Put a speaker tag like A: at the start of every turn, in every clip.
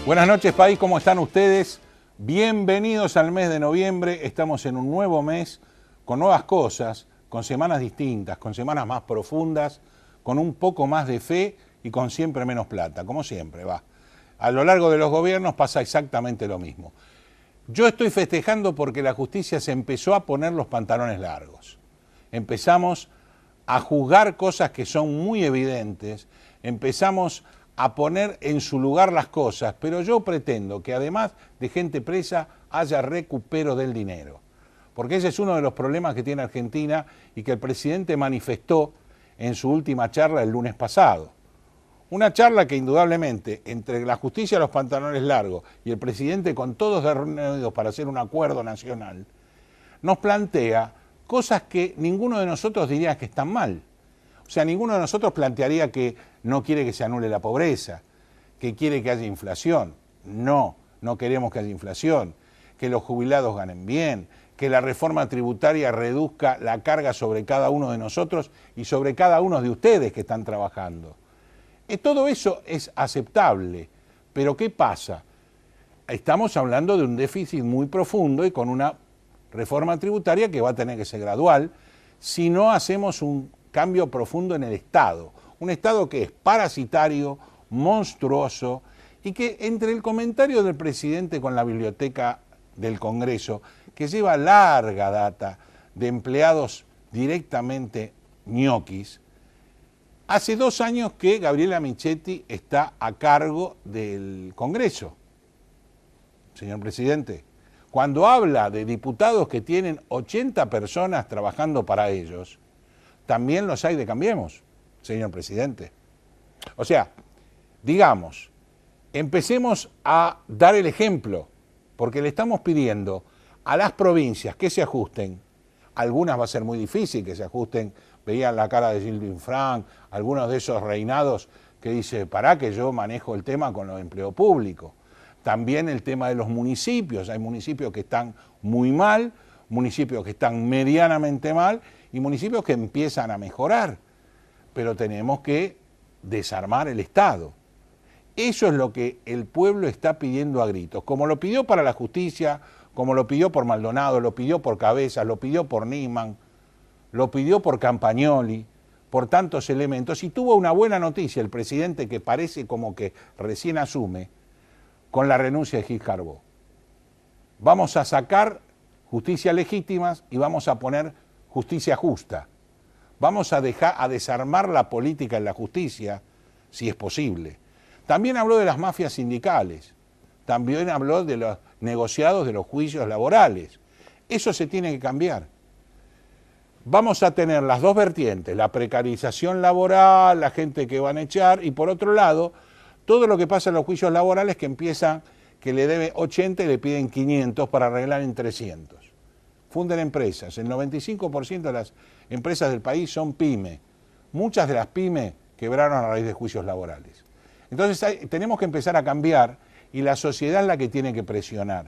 A: Buenas noches, país, ¿cómo están ustedes? Bienvenidos al mes de noviembre, estamos en un nuevo mes, con nuevas cosas, con semanas distintas, con semanas más profundas, con un poco más de fe y con siempre menos plata, como siempre, va. A lo largo de los gobiernos pasa exactamente lo mismo. Yo estoy festejando porque la justicia se empezó a poner los pantalones largos. Empezamos a juzgar cosas que son muy evidentes, empezamos a poner en su lugar las cosas, pero yo pretendo que además de gente presa haya recupero del dinero, porque ese es uno de los problemas que tiene Argentina y que el presidente manifestó en su última charla el lunes pasado. Una charla que indudablemente entre la justicia a los pantalones largos y el presidente con todos reunidos para hacer un acuerdo nacional, nos plantea cosas que ninguno de nosotros diría que están mal. O sea, ninguno de nosotros plantearía que no quiere que se anule la pobreza, que quiere que haya inflación. No, no queremos que haya inflación, que los jubilados ganen bien, que la reforma tributaria reduzca la carga sobre cada uno de nosotros y sobre cada uno de ustedes que están trabajando. Todo eso es aceptable, pero ¿qué pasa? Estamos hablando de un déficit muy profundo y con una reforma tributaria que va a tener que ser gradual si no hacemos un cambio profundo en el Estado. Un Estado que es parasitario, monstruoso y que entre el comentario del presidente con la biblioteca del Congreso, que lleva larga data de empleados directamente ñoquis, hace 2 años que Gabriela Michetti está a cargo del Congreso. Señor presidente, cuando habla de diputados que tienen 80 personas trabajando para ellos, también los hay de Cambiemos, señor presidente. O sea, digamos, empecemos a dar el ejemplo, porque le estamos pidiendo a las provincias que se ajusten. Algunas va a ser muy difícil que se ajusten. Veían la cara de Gilles Frank, algunos de esos reinados que dice, pará que yo manejo el tema con los empleos públicos. También el tema de los municipios. Hay municipios que están muy mal, municipios que están medianamente mal y municipios que empiezan a mejorar. Pero tenemos que desarmar el Estado. Eso es lo que el pueblo está pidiendo a gritos, como lo pidió para la justicia, como lo pidió por Maldonado, lo pidió por Cabezas, lo pidió por Nisman, lo pidió por Campagnoli, por tantos elementos, y tuvo una buena noticia el presidente que parece como que recién asume con la renuncia de Gil Carbó. Vamos a sacar justicia legítima y vamos a poner justicia justa. Vamos a desarmar la política en la justicia, si es posible. También habló de las mafias sindicales, también habló de los negociados de los juicios laborales. Eso se tiene que cambiar. Vamos a tener las dos vertientes, la precarización laboral, la gente que van a echar, y por otro lado, todo lo que pasa en los juicios laborales que empiezan, que le debe 80 y le piden 500 para arreglar en 300. Funden empresas, el 95% de las empresas del país son pyme. Muchas de las pymes quebraron a raíz de juicios laborales. Entonces tenemos que empezar a cambiar y la sociedad es la que tiene que presionar.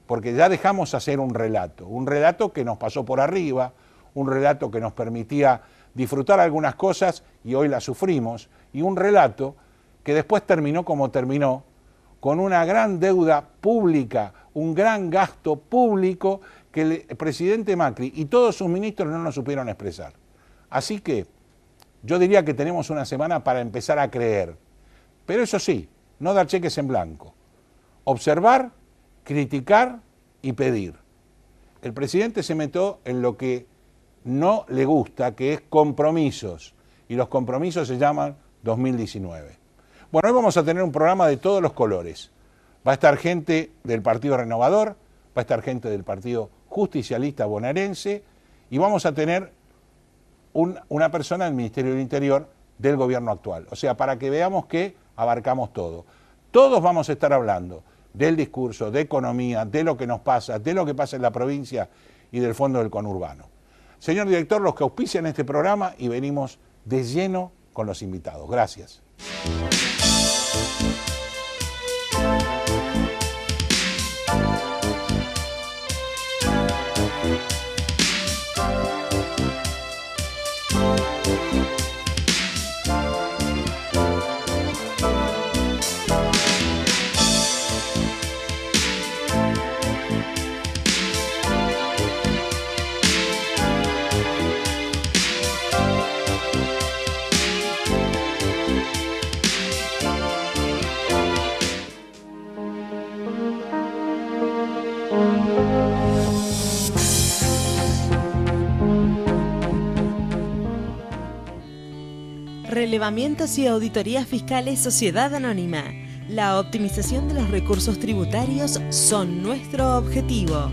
A: Porque ya dejamos hacer un relato que nos pasó por arriba, un relato que nos permitía disfrutar algunas cosas y hoy las sufrimos, y un relato que después terminó como terminó, con una gran deuda pública, un gran gasto público que el presidente Macri y todos sus ministros no nos supieron expresar. Así que yo diría que tenemos una semana para empezar a creer, pero eso sí, no dar cheques en blanco, observar, criticar y pedir. El presidente se metió en lo que no le gusta, que es compromisos, y los compromisos se llaman 2019. Bueno, hoy vamos a tener un programa de todos los colores. Va a estar gente del Partido Renovador, va a estar gente del Partido Justicialista Bonaerense y vamos a tener una persona del Ministerio del Interior del gobierno actual. O sea, para que veamos que abarcamos todo. Todos vamos a estar hablando del discurso, de economía, de lo que nos pasa, de lo que pasa en la provincia y del fondo del conurbano. Señor director, los que auspician este programa y venimos de lleno con los invitados. Gracias.
B: Relevamientos y auditorías fiscales Sociedad Anónima. La optimización de los recursos tributarios son nuestro objetivo.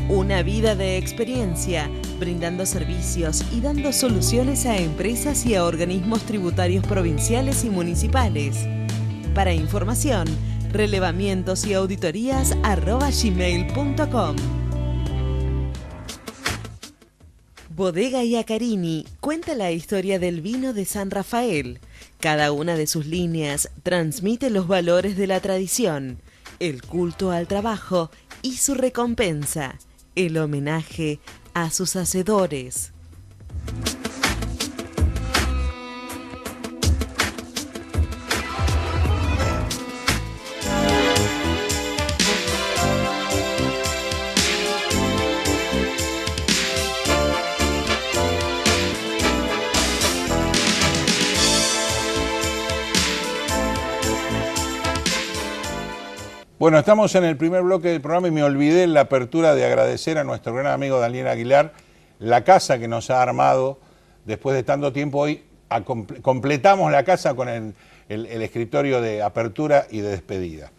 B: Una vida de experiencia, brindando servicios y dando soluciones a empresas y a organismos tributarios provinciales y municipales. Para información, relevamientosauditorías@gmail.com. Bodega Iacarini cuenta la historia del vino de San Rafael. Cada una de sus líneas transmite los valores de la tradición, el culto al trabajo y su recompensa, el homenaje a sus hacedores.
A: Bueno, estamos en el primer bloque del programa y me olvidé en la apertura de agradecer a nuestro gran amigo Daniel Aguilar la casa que nos ha armado después de tanto tiempo. Hoy completamos la casa con el escritorio de apertura y de despedida.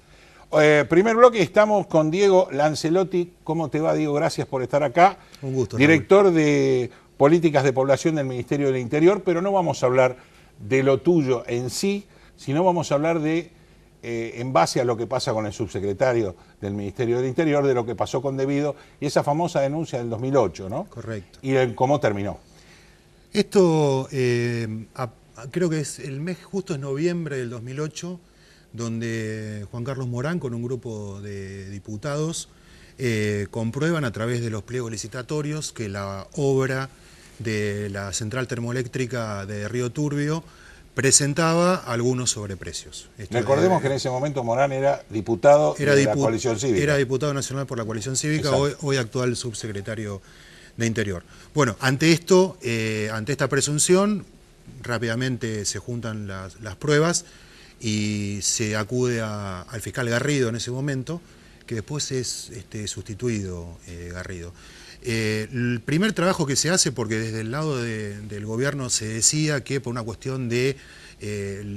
A: Primer bloque, estamos con Diego Lancelotti. ¿Cómo te va, Diego? Gracias por estar acá.
C: Un gusto.
A: Director de Políticas de Población del Ministerio del Interior, pero no vamos a hablar de lo tuyo en sí, sino vamos a hablar de en base a lo que pasa con el subsecretario del Ministerio del Interior, de lo que pasó con Debido y esa famosa denuncia del 2008, ¿no?
C: Correcto.
A: Y cómo terminó.
C: Esto creo que es el mes justo es noviembre del 2008, donde Juan Carlos Morán con un grupo de diputados comprueban a través de los pliegos licitatorios que la obra de la central termoeléctrica de Río Turbio presentaba algunos sobreprecios.
A: Recordemos que en ese momento Morán era diputado de la coalición cívica.
C: Era diputado nacional por la coalición cívica, hoy actual subsecretario de Interior. Bueno, ante esto, ante esta presunción, rápidamente se juntan las pruebas y se acude al fiscal Garrido en ese momento, que después es sustituido Garrido. El primer trabajo que se hace, porque desde el lado del gobierno se decía que por una cuestión de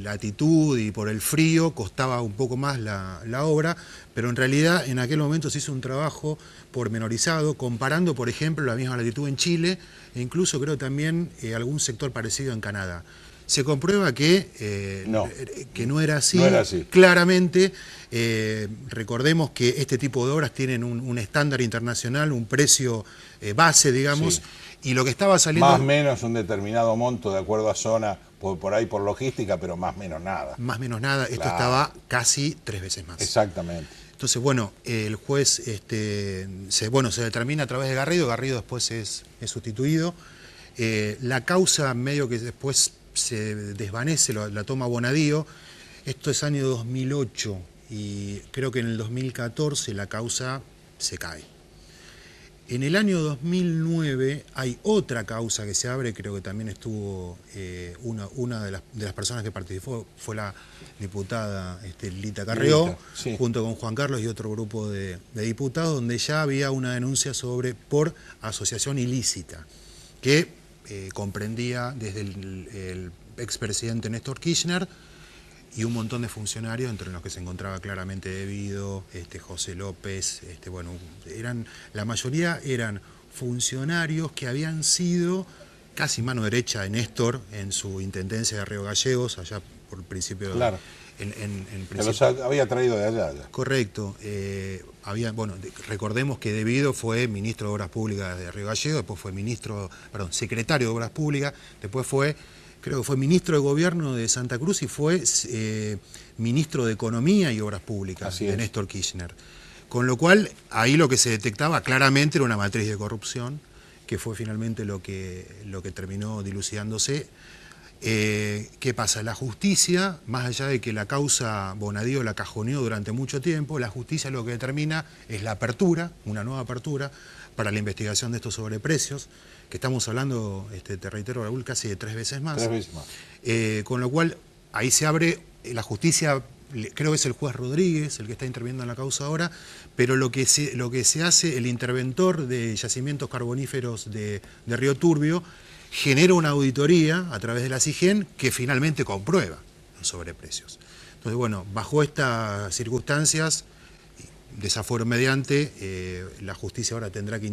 C: latitud y por el frío costaba un poco más la obra, pero en realidad en aquel momento se hizo un trabajo pormenorizado, comparando, por ejemplo, la misma latitud en Chile e incluso creo también algún sector parecido en Canadá. Se comprueba que no era así. No era así. Claramente, recordemos que este tipo de obras tienen un estándar internacional, un precio base, digamos, sí. Y lo que estaba saliendo...
A: Más o menos un determinado monto de acuerdo a zona, por ahí por logística, pero más o menos nada.
C: Más o menos nada, esto estaba casi 3 veces más.
A: Exactamente.
C: Entonces, bueno, el juez se determina a través de Garrido después es sustituido. La causa medio que después se desvanece, la toma Bonadío. Esto es año 2008 y creo que en el 2014 la causa se cae. En el año 2009 hay otra causa que se abre, creo que también estuvo una de las personas que participó, fue la diputada Lita Carrió, sí, junto con Juan Carlos y otro grupo de diputados, donde ya había una denuncia por asociación ilícita, que comprendía desde el expresidente Néstor Kirchner y un montón de funcionarios, entre los que se encontraba claramente Debido, José López, la mayoría eran funcionarios que habían sido casi mano derecha de Néstor en su intendencia de Río Gallegos, allá por el principio.
A: Claro. Que los había traído de allá.
C: Correcto. Recordemos que Debido fue ministro de Obras Públicas de Río Gallegos, después fue secretario de Obras Públicas, después creo que fue ministro de Gobierno de Santa Cruz y fue ministro de Economía y Obras Públicas de Néstor Kirchner. Con lo cual, ahí lo que se detectaba claramente era una matriz de corrupción, que fue finalmente lo que terminó dilucidándose. ¿Qué pasa? La justicia, más allá de que la causa Bonadío la cajoneó durante mucho tiempo, la justicia lo que determina es la apertura, una nueva apertura para la investigación de estos sobreprecios, que estamos hablando, te reitero, Raúl, casi de 3 veces más.
A: 3 veces más.
C: Con lo cual, ahí se abre, la justicia, creo que es el juez Rodríguez el que está interviniendo en la causa ahora, pero lo que se hace, el interventor de yacimientos carboníferos de Río Turbio, genera una auditoría a través de la SIGEN que finalmente comprueba los sobreprecios. Entonces, bueno, bajo estas circunstancias, desafuero mediante, la justicia ahora tendrá que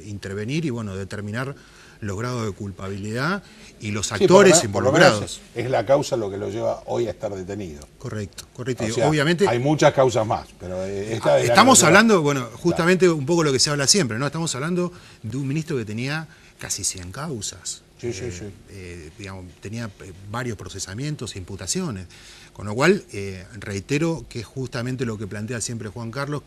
C: intervenir y, bueno, determinar los grados de culpabilidad y los actores involucrados.
A: Es la causa lo que lo lleva hoy a estar detenido.
C: Correcto, correcto.
A: O sea,
C: obviamente
A: hay muchas causas más, pero esta es
C: estamos hablando, bueno, justamente un poco lo que se habla siempre, ¿no? Estamos hablando de un ministro que tenía casi 100 causas.
A: Sí.
C: Digamos, tenía varios procesamientos e imputaciones. Con lo cual, reitero que es justamente lo que plantea siempre Juan Carlos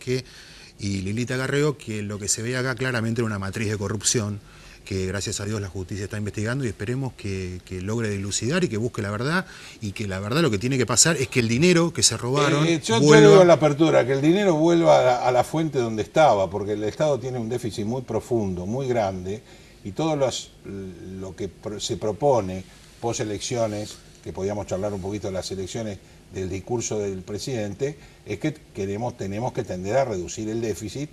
C: y Lilita Carreo, que lo que se ve acá claramente es una matriz de corrupción que gracias a Dios la justicia está investigando y esperemos que logre dilucidar y que busque la verdad, y que la verdad lo que tiene que pasar es que el dinero que se robaron
A: yo digo en la apertura, que el dinero vuelva a la fuente donde estaba, porque el Estado tiene un déficit muy profundo, muy grande, y todo lo que se propone pos elecciones, que podíamos charlar un poquito de las elecciones, del discurso del presidente, es que tenemos que tender a reducir el déficit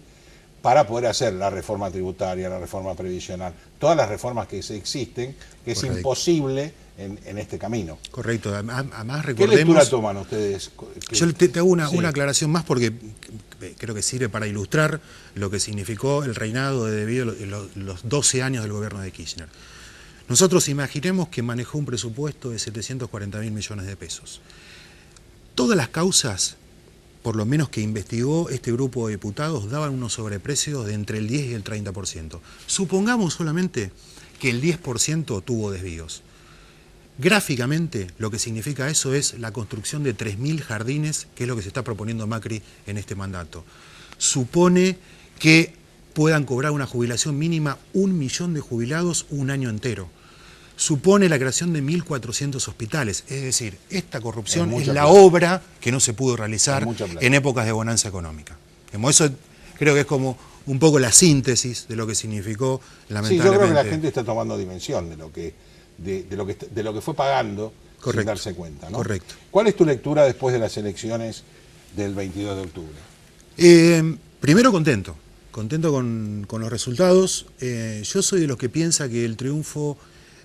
A: para poder hacer la reforma tributaria, la reforma previsional, todas las reformas que existen, que es imposible en este camino.
C: Correcto, además recordemos...
A: ¿Qué lectura toman ustedes?
C: Yo te hago una aclaración más porque creo que sirve para ilustrar lo que significó el reinado de debido los 12 años del gobierno de Kirchner. Nosotros imaginemos que manejó un presupuesto de 740.000 millones de pesos. Todas las causas, por lo menos que investigó este grupo de diputados, daban unos sobreprecios de entre el 10 y el 30%. Supongamos solamente que el 10% tuvo desvíos. Gráficamente, lo que significa eso es la construcción de 3.000 jardines, que es lo que se está proponiendo Macri en este mandato. Supone que puedan cobrar una jubilación mínima 1 millón de jubilados un año entero. Supone la creación de 1.400 hospitales. Es decir, esta corrupción es la obra que no se pudo realizar en épocas de bonanza económica. Eso creo que es como un poco la síntesis de lo que significó, lamentablemente.
A: Sí, yo creo que la gente está tomando dimensión de lo que fue pagando. Correcto. Sin darse cuenta, ¿no?
C: Correcto.
A: ¿Cuál es tu lectura después de las elecciones del 22 de octubre?
C: Primero contento con los resultados. Yo soy de los que piensa que el triunfo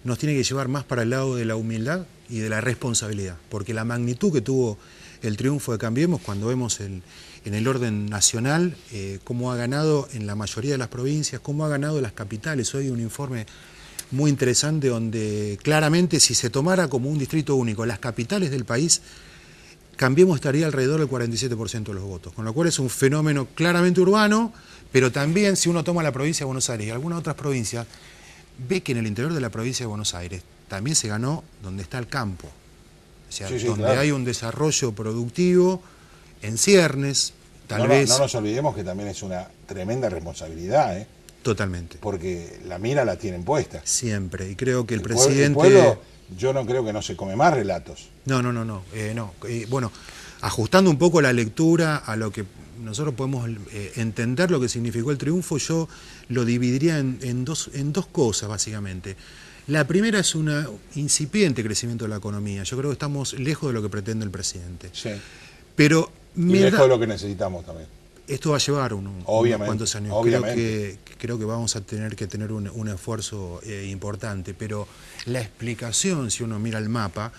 C: nos tiene que llevar más para el lado de la humildad y de la responsabilidad, porque la magnitud que tuvo el triunfo de Cambiemos, cuando vemos en el orden nacional, cómo ha ganado en la mayoría de las provincias, cómo ha ganado las capitales. Hoy un informe muy interesante donde claramente, si se tomara como un distrito único las capitales del país, Cambiemos estaría alrededor del 47% de los votos, con lo cual es un fenómeno claramente urbano, pero también si uno toma la provincia de Buenos Aires y algunas otras provincias, ve que en el interior de la provincia de Buenos Aires también se ganó donde está el campo, o sea, donde hay un desarrollo productivo en ciernes, tal vez...
A: No nos olvidemos que también es una tremenda responsabilidad, ¿eh?
C: Totalmente.
A: Porque la mira la tienen puesta.
C: Siempre, y creo que el presidente...
A: El pueblo, yo no creo que no se come más relatos.
C: No. Bueno, ajustando un poco la lectura a lo que nosotros podemos entender lo que significó el triunfo, yo lo dividiría en dos cosas, básicamente. La primera es un incipiente crecimiento de la economía. Yo creo que estamos lejos de lo que pretende el presidente.
A: Sí.
C: Pero
A: y lejos de lo que necesitamos también.
C: Esto va a llevar unos cuantos años. Creo que vamos a tener que tener un esfuerzo importante, pero la explicación, si uno mira el mapa,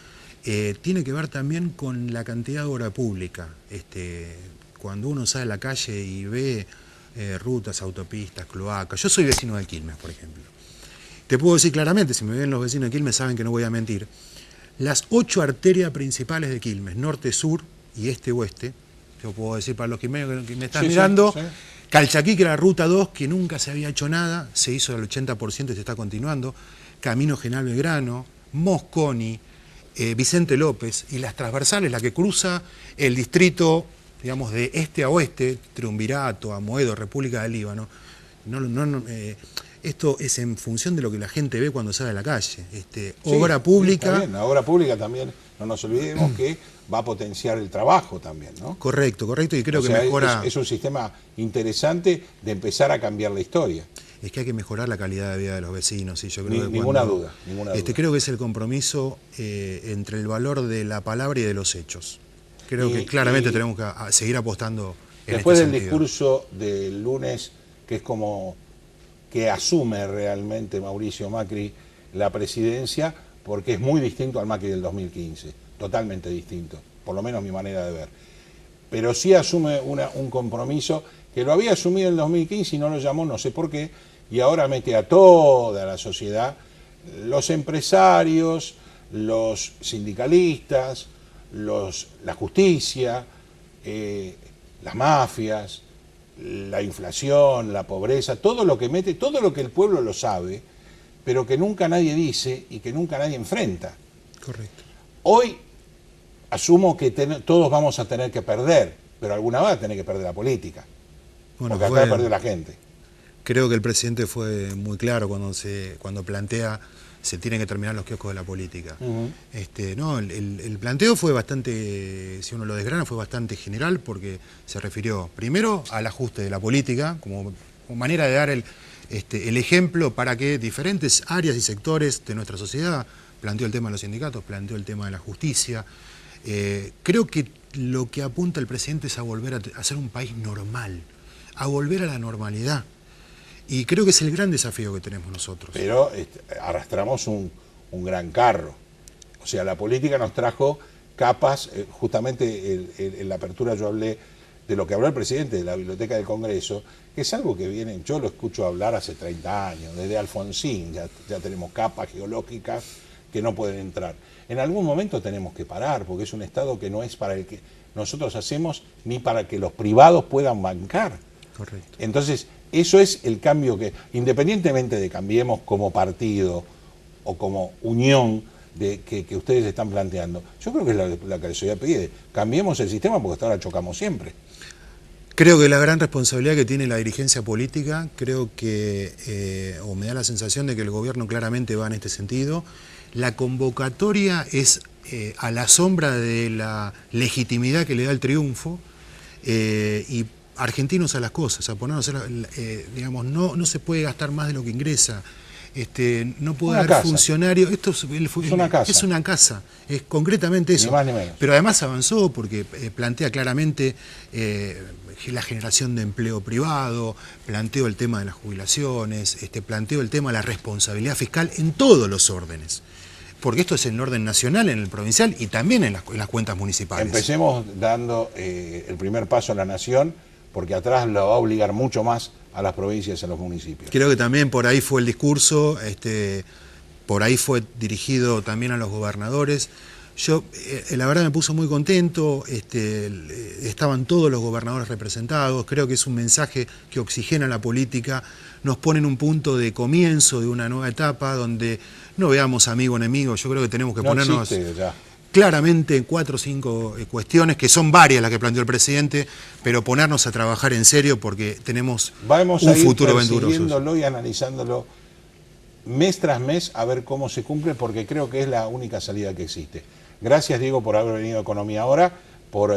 C: tiene que ver también con la cantidad de obra pública. Cuando uno sale a la calle y ve rutas, autopistas, cloacas. Yo soy vecino de Quilmes, por ejemplo. Te puedo decir claramente, si me ven los vecinos de Quilmes saben que no voy a mentir, las 8 arterias principales de Quilmes, norte, sur y este-oeste, yo puedo decir para los que me están mirando, sí. Calchaquí, que era la ruta 2, que nunca se había hecho nada, se hizo al 80% y se está continuando, Camino General Belgrano, Mosconi, Vicente López, y las transversales, la que cruza el distrito, digamos, de este a oeste, Triunvirato, Amoedo, República del Líbano. Esto es en función de lo que la gente ve cuando sale a la calle. Obra pública...
A: Sí, la obra pública también, no nos olvidemos que va a potenciar el trabajo también, ¿no?
C: Correcto, y creo que mejora...
A: Es un sistema interesante de empezar a cambiar la historia.
C: Es que hay que mejorar la calidad de vida de los vecinos, y yo creo que
A: ninguna duda.
C: Creo que es el compromiso entre el valor de la palabra y de los hechos. Creo que claramente tenemos que seguir apostando en
A: después
C: este
A: del
C: sentido.
A: Discurso del lunes, que es como que asume realmente Mauricio Macri la presidencia porque es muy distinto al Macri del 2015, totalmente distinto, por lo menos mi manera de ver. Pero sí asume un compromiso que lo había asumido en el 2015 y no lo llamó, no sé por qué, y ahora mete a toda la sociedad, los empresarios, los sindicalistas, la justicia, las mafias, la inflación, la pobreza, todo lo que mete, todo lo que el pueblo lo sabe, pero que nunca nadie dice y que nunca nadie enfrenta.
C: Correcto.
A: Hoy asumo que todos vamos a tener que perder, pero alguna vez va a tener que perder la política,
C: Bueno,
A: porque acá perdió la gente.
C: Creo que el presidente fue muy claro cuando plantea se tienen que terminar los kioscos de la política. No, el planteo fue bastante, si uno lo desgrana, fue bastante general porque se refirió primero al ajuste de la política como manera de dar el ejemplo para que diferentes áreas y sectores de nuestra sociedad, planteó el tema de los sindicatos, planteó el tema de la justicia. Creo que lo que apunta el presidente es a volver a ser un país normal, a volver a la normalidad. Y creo que es el gran desafío que tenemos nosotros.
A: Pero arrastramos un gran carro. O sea, la política nos trajo capas, justamente en la apertura yo hablé de lo que habló el presidente de la Biblioteca del Congreso, que es algo que viene, yo lo escucho hablar hace 30 años, desde Alfonsín, ya tenemos capas geológicas que no pueden entrar. En algún momento tenemos que parar, porque es un Estado que no es para el que nosotros hacemos, ni para que los privados puedan bancar.
C: Correcto.
A: Entonces, eso es el cambio que, independientemente de cambiemos como partido o como unión que ustedes están planteando, yo creo que es la que la sociedad pide. Cambiemos el sistema porque hasta ahora chocamos siempre.
C: Creo que la gran responsabilidad que tiene la dirigencia política, creo que, o me da la sensación de que el gobierno claramente va en este sentido. La convocatoria es a la sombra de la legitimidad que le da el triunfo y argentinos a las cosas, a ponernos, digamos, no se puede gastar más de lo que ingresa, no puede haber funcionarios, esto es una casa, es concretamente eso,
A: ni más ni menos.
C: Pero además avanzó porque plantea claramente la generación de empleo privado, planteó el tema de las jubilaciones, planteó el tema de la responsabilidad fiscal en todos los órdenes. Porque esto es en el orden nacional, en el provincial y también en las cuentas municipales.
A: Empecemos dando el primer paso a la nación, porque atrás lo va a obligar mucho más a las provincias y a los municipios.
C: Creo que también por ahí fue el discurso, por ahí fue dirigido también a los gobernadores. Yo, la verdad, me puso muy contento, estaban todos los gobernadores representados, creo que es un mensaje que oxigena la política, nos pone en un punto de comienzo de una nueva etapa donde no veamos amigo o enemigo, yo creo que tenemos que ponernos claramente en 4 o 5 cuestiones, que son varias las que planteó el presidente, pero ponernos a trabajar en serio porque tenemos un futuro venturoso.
A: Persiguiéndolo y analizándolo mes tras mes a ver cómo se cumple, porque creo que es la única salida que existe. Gracias, Diego, por haber venido a Economía Ahora, por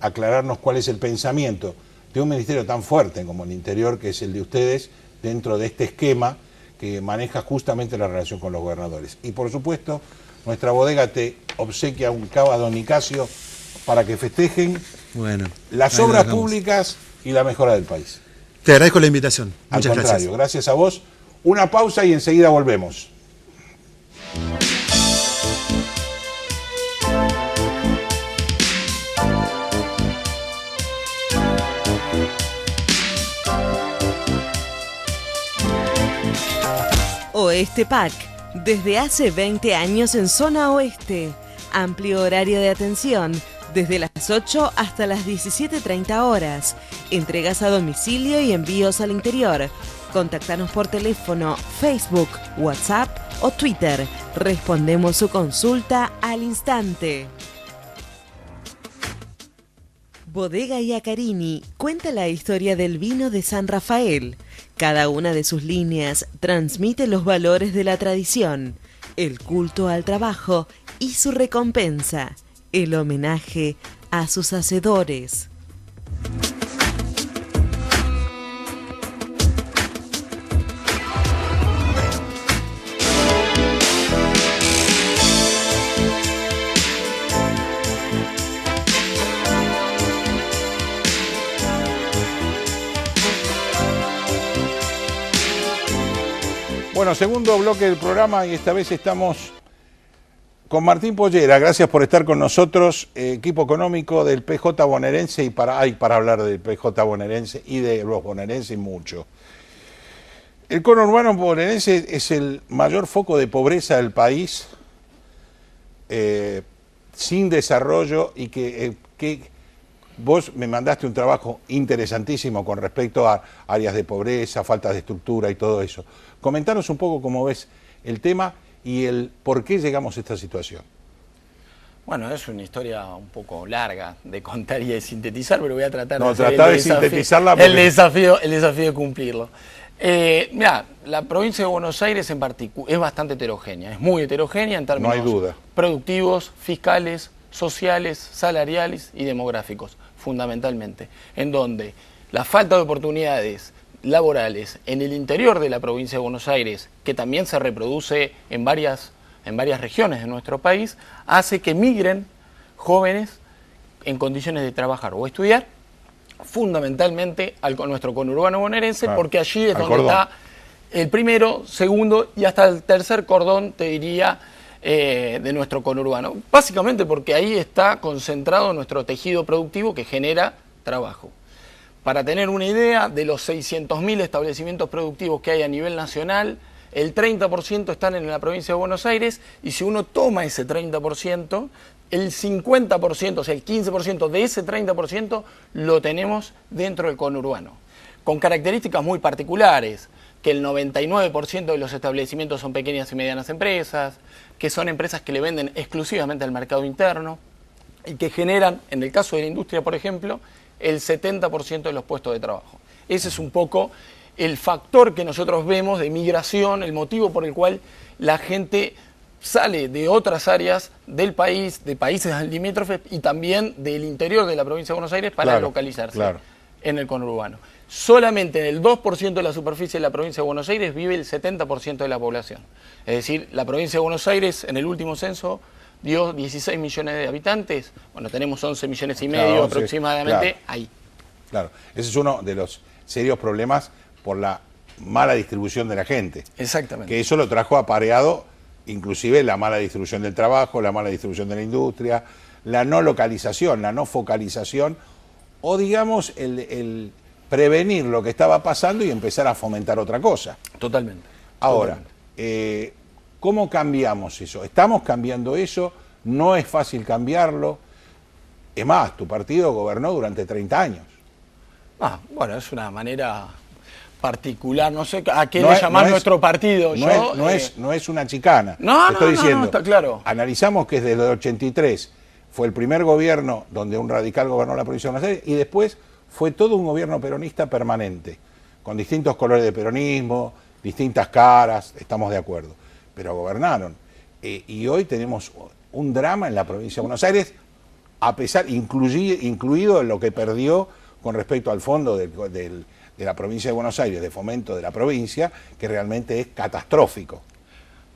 A: aclararnos cuál es el pensamiento de un ministerio tan fuerte como el Interior, que es el de ustedes, dentro de este esquema que maneja justamente la relación con los gobernadores. Y por supuesto, nuestra bodega te obsequia un cava Don Nicasio para que festejen las obras públicas y la mejora del país.
C: Te agradezco la invitación.
A: Muchas gracias. Gracias a vos. Una pausa y enseguida volvemos.
B: Oeste Pack, desde hace 20 años en zona oeste. Amplio horario de atención, desde las 8 hasta las 17:30 horas. Entregas a domicilio y envíos al interior. Contactanos por teléfono, Facebook, WhatsApp o Twitter. Respondemos su consulta al instante. Bodega Iacarini cuenta la historia del vino de San Rafael. Cada una de sus líneas transmite los valores de la tradición, el culto al trabajo y su recompensa, el homenaje a sus hacedores.
A: Bueno, segundo bloque del programa y esta vez estamos con Martín Pollera. Gracias por estar con nosotros, equipo económico del PJ bonaerense y para hablar del PJ bonaerense y de los bonaerenses mucho. El conurbano bonaerense es el mayor foco de pobreza del país, sin desarrollo y que vos me mandaste un trabajo interesantísimo con respecto a áreas de pobreza, falta de estructura y todo eso. Comentanos un poco cómo ves el tema y el por qué llegamos a esta situación.
D: Bueno, es una historia un poco larga de contar y de sintetizar, pero voy a tratar
A: de sintetizarla porque...
D: el desafío de cumplirlo. Mirá, la provincia de Buenos Aires en particular es bastante heterogénea, es muy heterogénea en términos
A: no hay duda.
D: Productivos, fiscales, sociales, salariales y demográficos, fundamentalmente, en donde la falta de oportunidades laborales en el interior de la provincia de Buenos Aires, que también se reproduce en varias regiones de nuestro país, hace que migren jóvenes en condiciones de trabajar o estudiar, fundamentalmente con nuestro conurbano bonaerense, claro, porque allí es donde está el primero, segundo y hasta el tercer cordón, te diría, de nuestro conurbano. Básicamente porque ahí está concentrado nuestro tejido productivo que genera trabajo. Para tener una idea, de los 600.000 establecimientos productivos que hay a nivel nacional, el 30% están en la provincia de Buenos Aires, y si uno toma ese 30%, el 50%, o sea, el 15% de ese 30% lo tenemos dentro del conurbano, con características muy particulares, que el 99% de los establecimientos son pequeñas y medianas empresas, que son empresas que le venden exclusivamente al mercado interno y que generan, en el caso de la industria, por ejemplo, el 70% de los puestos de trabajo. Ese es un poco el factor que nosotros vemos de migración, el motivo por el cual la gente sale de otras áreas del país, de países limítrofes y también del interior de la provincia de Buenos Aires para localizarse en el conurbano. Solamente en el 2% de la superficie de la provincia de Buenos Aires vive el 70% de la población. Es decir, la provincia de Buenos Aires en el último censo dio 16 millones de habitantes, bueno, tenemos 11 millones y medio aproximadamente ahí.
A: Claro, ese es uno de los serios problemas por la mala distribución de la gente.
D: Exactamente.
A: Que eso lo trajo apareado inclusive la mala distribución del trabajo, la mala distribución de la industria, la no localización, la no focalización, o digamos el prevenir lo que estaba pasando y empezar a fomentar otra cosa.
D: Totalmente.
A: Ahora, ¿cómo cambiamos eso? ¿Estamos cambiando eso? ¿No es fácil cambiarlo? Es más, tu partido gobernó durante 30 años.
D: Bueno, es una manera particular, no sé a qué le llamar nuestro partido.
A: No es una chicana.
D: No,
A: estoy diciendo,
D: está claro.
A: Analizamos que desde el 83 fue el primer gobierno donde un radical gobernó la provincia de Buenos Aires y después fue todo un gobierno peronista permanente, con distintos colores de peronismo, distintas caras, estamos de acuerdo, pero gobernaron. Y hoy tenemos un drama en la provincia de Buenos Aires, a pesar, incluido en lo que perdió con respecto al fondo de la provincia de Buenos Aires, de fomento de la provincia, que realmente es catastrófico.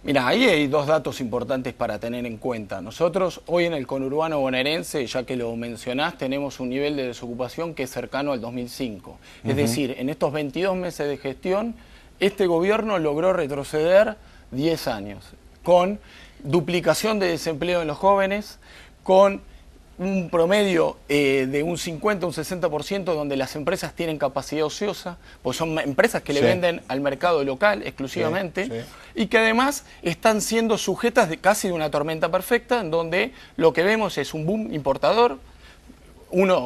D: Mira, ahí hay dos datos importantes para tener en cuenta. Nosotros hoy en el conurbano bonaerense, ya que lo mencionás, tenemos un nivel de desocupación que es cercano al 2005. Es decir, en estos 22 meses de gestión, este gobierno logró retroceder 10 años, con duplicación de desempleo en los jóvenes, con un promedio de un 50, un 60%, donde las empresas tienen capacidad ociosa, pues son empresas que le venden al mercado local exclusivamente, y que además están siendo sujetas casi de una tormenta perfecta, en donde lo que vemos es un boom importador.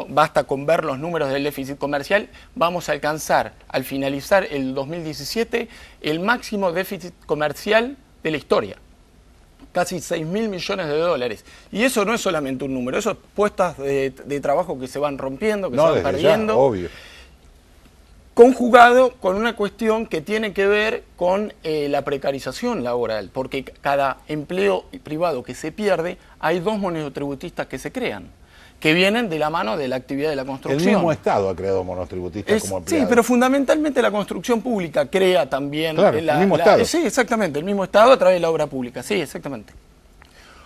D: Basta con ver los números del déficit comercial, vamos a alcanzar al finalizar el 2017 el máximo déficit comercial de la historia. Casi 6.000 millones de dólares. Y eso no es solamente un número, eso es puestas de trabajo que se van rompiendo, que se van perdiendo.
A: Ya, obvio.
D: Conjugado con una cuestión que tiene que ver con la precarización laboral, porque cada empleo privado que se pierde, hay dos monotributistas que se crean, que vienen de la mano de la actividad de la construcción.
A: El mismo Estado ha creado monotributistas como empleados.
D: Sí, pero fundamentalmente la construcción pública crea también...
A: Claro, el mismo Estado.
D: Sí, exactamente, el mismo Estado a través de la obra pública, sí, exactamente.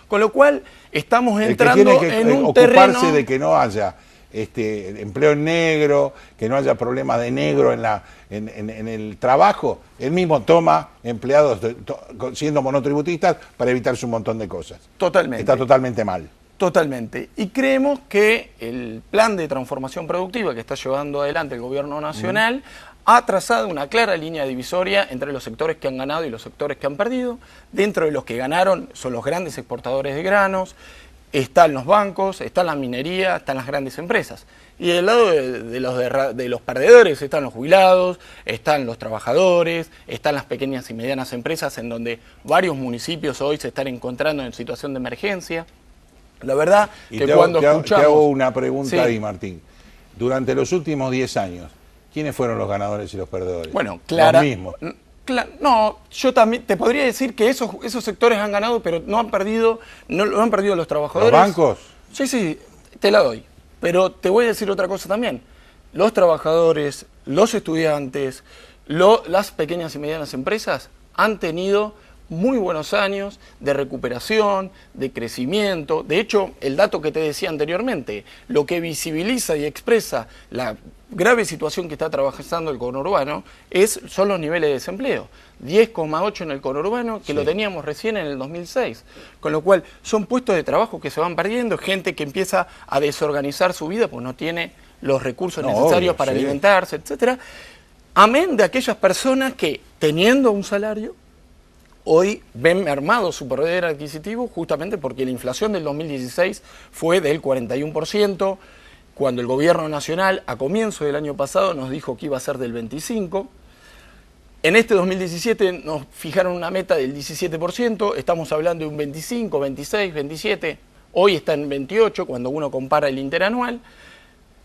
D: Con lo cual estamos entrando en un terreno...
A: ocuparse de que no haya empleo en negro, que no haya problemas de negro en el trabajo, él mismo toma empleados siendo monotributistas para evitarse un montón de cosas.
D: Totalmente.
A: Está totalmente mal.
D: Totalmente. Y creemos que el plan de transformación productiva que está llevando adelante el gobierno nacional ha trazado una clara línea divisoria entre los sectores que han ganado y los sectores que han perdido. Dentro de los que ganaron son los grandes exportadores de granos, están los bancos, está la minería, están las grandes empresas. Y del lado de los perdedores están los jubilados, están los trabajadores, están las pequeñas y medianas empresas, en donde varios municipios hoy se están encontrando en situación de emergencia. La verdad que cuando escuchamos...
A: Te hago una pregunta
D: sí.
A: ahí, Martín. Durante los últimos 10 años, ¿quiénes fueron los ganadores y los perdedores?
D: Bueno, claro.
A: Los mismos.
D: No, yo también te podría decir que esos sectores han ganado, pero no han perdido los trabajadores.
A: ¿Los bancos?
D: Sí, te la doy. Pero te voy a decir otra cosa también. Los trabajadores, los estudiantes, las pequeñas y medianas empresas han tenido muy buenos años de recuperación, de crecimiento. De hecho, el dato que te decía anteriormente, lo que visibiliza y expresa la grave situación que está atravesando el conurbano son los niveles de desempleo. 10,8 en el conurbano, que lo teníamos recién en el 2006. Con lo cual, son puestos de trabajo que se van perdiendo, gente que empieza a desorganizar su vida porque no tiene los recursos necesarios para alimentarse, etcétera. Amén de aquellas personas que, teniendo un salario, hoy ven mermado su poder adquisitivo justamente porque la inflación del 2016 fue del 41%, cuando el gobierno nacional a comienzo del año pasado nos dijo que iba a ser del 25%. En este 2017 nos fijaron una meta del 17%, estamos hablando de un 25, 26, 27, hoy está en 28 cuando uno compara el interanual.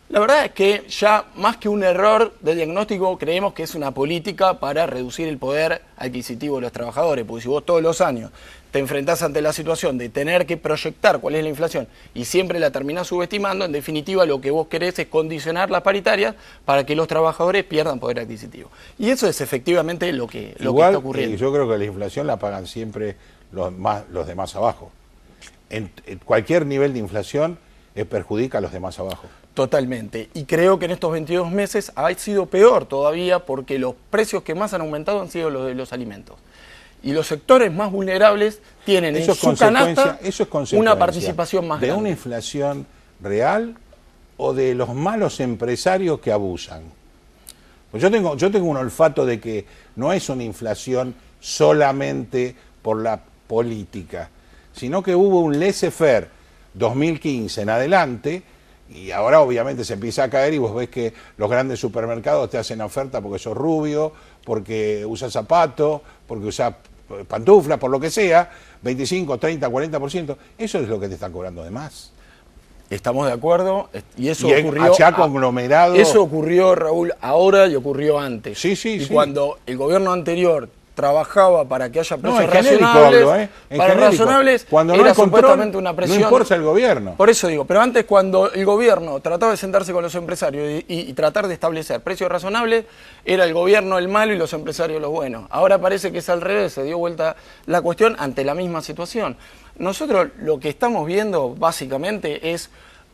D: La verdad es que ya más que un error de diagnóstico, creemos que es una política para reducir el poder adquisitivo de los trabajadores, porque si vos todos los años te enfrentás ante la situación de tener que proyectar cuál es la inflación y siempre la terminás subestimando, en definitiva lo que vos querés es condicionar las paritarias para que los trabajadores pierdan poder adquisitivo. Y eso es efectivamente lo que está ocurriendo.
A: Yo creo que la inflación la pagan siempre los de más abajo. En cualquier nivel de inflación perjudica a los de más abajo.
D: Totalmente. Y creo que en estos 22 meses ha sido peor todavía porque los precios que más han aumentado han sido los de los alimentos. Y los sectores más vulnerables tienen en su canasta una participación más grande.
A: ¿De una inflación real o de los malos empresarios que abusan? Pues yo tengo un olfato de que no es una inflación solamente por la política, sino que hubo un laissez-faire 2015 en adelante. Y ahora obviamente se empieza a caer y vos ves que los grandes supermercados te hacen oferta porque sos rubio, porque usas zapatos, porque usas pantuflas, por lo que sea, 25, 30, 40%. Eso es lo que te están cobrando de más.
D: Estamos de acuerdo y eso ocurrió.
A: Allá conglomerado.
D: Eso ocurrió, Raúl, ahora y ocurrió antes.
A: Sí.
D: Cuando el gobierno anterior trabajaba para que haya precios
A: razonables, cuando no
D: era
A: hay control,
D: supuestamente una presión.
A: No importa el gobierno.
D: Por eso digo, pero antes cuando el gobierno trataba de sentarse con los empresarios y tratar de establecer precios razonables, era el gobierno el malo y los empresarios los buenos. Ahora parece que es al revés, se dio vuelta la cuestión ante la misma situación. Nosotros lo que estamos viendo básicamente es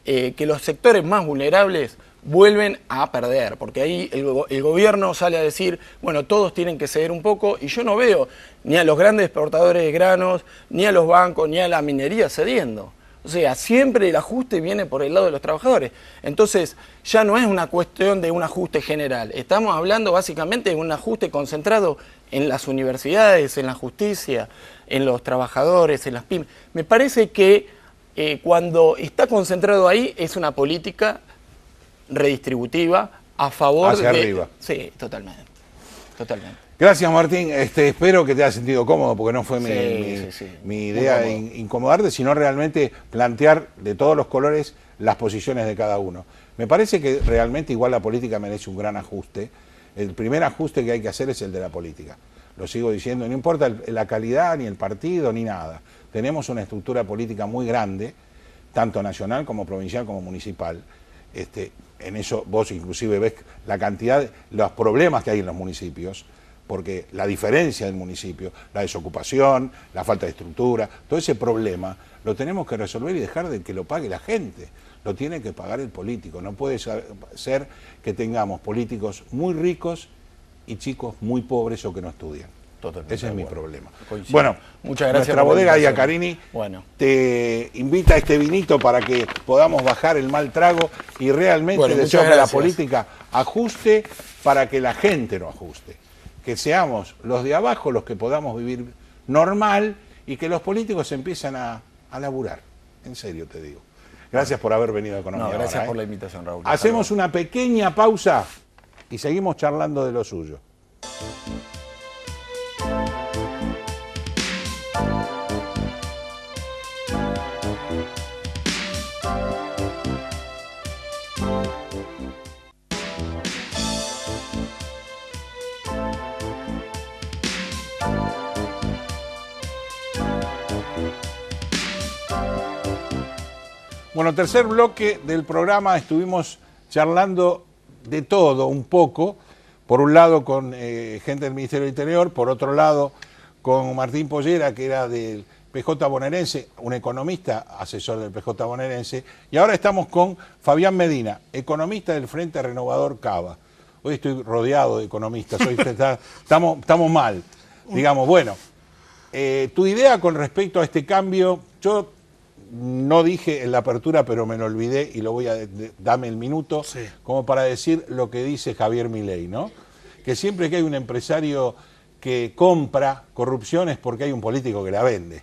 D: que los sectores más vulnerables vuelven a perder, porque ahí el gobierno sale a decir, bueno, todos tienen que ceder un poco, y yo no veo ni a los grandes exportadores de granos, ni a los bancos, ni a la minería cediendo. O sea, siempre el ajuste viene por el lado de los trabajadores. Entonces, ya no es una cuestión de un ajuste general, estamos hablando básicamente de un ajuste concentrado en las universidades, en la justicia, en los trabajadores, en las pymes. Me parece que cuando está concentrado ahí es una política redistributiva a favor
A: hacia arriba.
D: Sí, totalmente.
A: Gracias, Martín. Espero que te hayas sentido cómodo, porque no fue mi idea incomodarte, sino realmente plantear de todos los colores las posiciones de cada uno. Me parece que realmente igual la política merece un gran ajuste. El primer ajuste que hay que hacer es el de la política. Lo sigo diciendo, no importa la calidad, ni el partido, ni nada. Tenemos una estructura política muy grande, tanto nacional como provincial como municipal. En eso vos inclusive ves la cantidad, los problemas que hay en los municipios, porque la diferencia del municipio, la desocupación, la falta de estructura, todo ese problema lo tenemos que resolver y dejar de que lo pague la gente. lo tiene que pagar el político. No puede ser que tengamos políticos muy ricos y chicos muy pobres o que no estudian.
D: Totalmente.
A: Ese es mi problema.
D: Coincido.
A: Bueno,
D: muchas gracias.
A: Nuestra bodega Iacarini te invita a este vinito para que podamos bajar el mal trago y realmente deseo que la política ajuste para que la gente no ajuste. Que seamos los de abajo los que podamos vivir normal y que los políticos empiecen a laburar. En serio te digo. Gracias por haber venido a Economía.
D: Gracias por la invitación, Raúl.
A: Hacemos una pequeña pausa y seguimos charlando de lo suyo. Bueno, tercer bloque del programa, estuvimos charlando de todo un poco, por un lado con gente del Ministerio del Interior, por otro lado con Martín Pollera, que era del PJ bonaerense, un economista, asesor del PJ bonaerense, y ahora estamos con Fabián Medina, economista del Frente Renovador Cava. Hoy estoy rodeado de economistas, hoy estamos mal, digamos. Bueno, tu idea con respecto a este cambio, yo no dije en la apertura, pero me lo olvidé y lo voy a... dame el minuto, sí, como para decir lo que dice Javier Milei, ¿no? Que siempre que hay un empresario que compra corrupción es porque hay un político que la vende.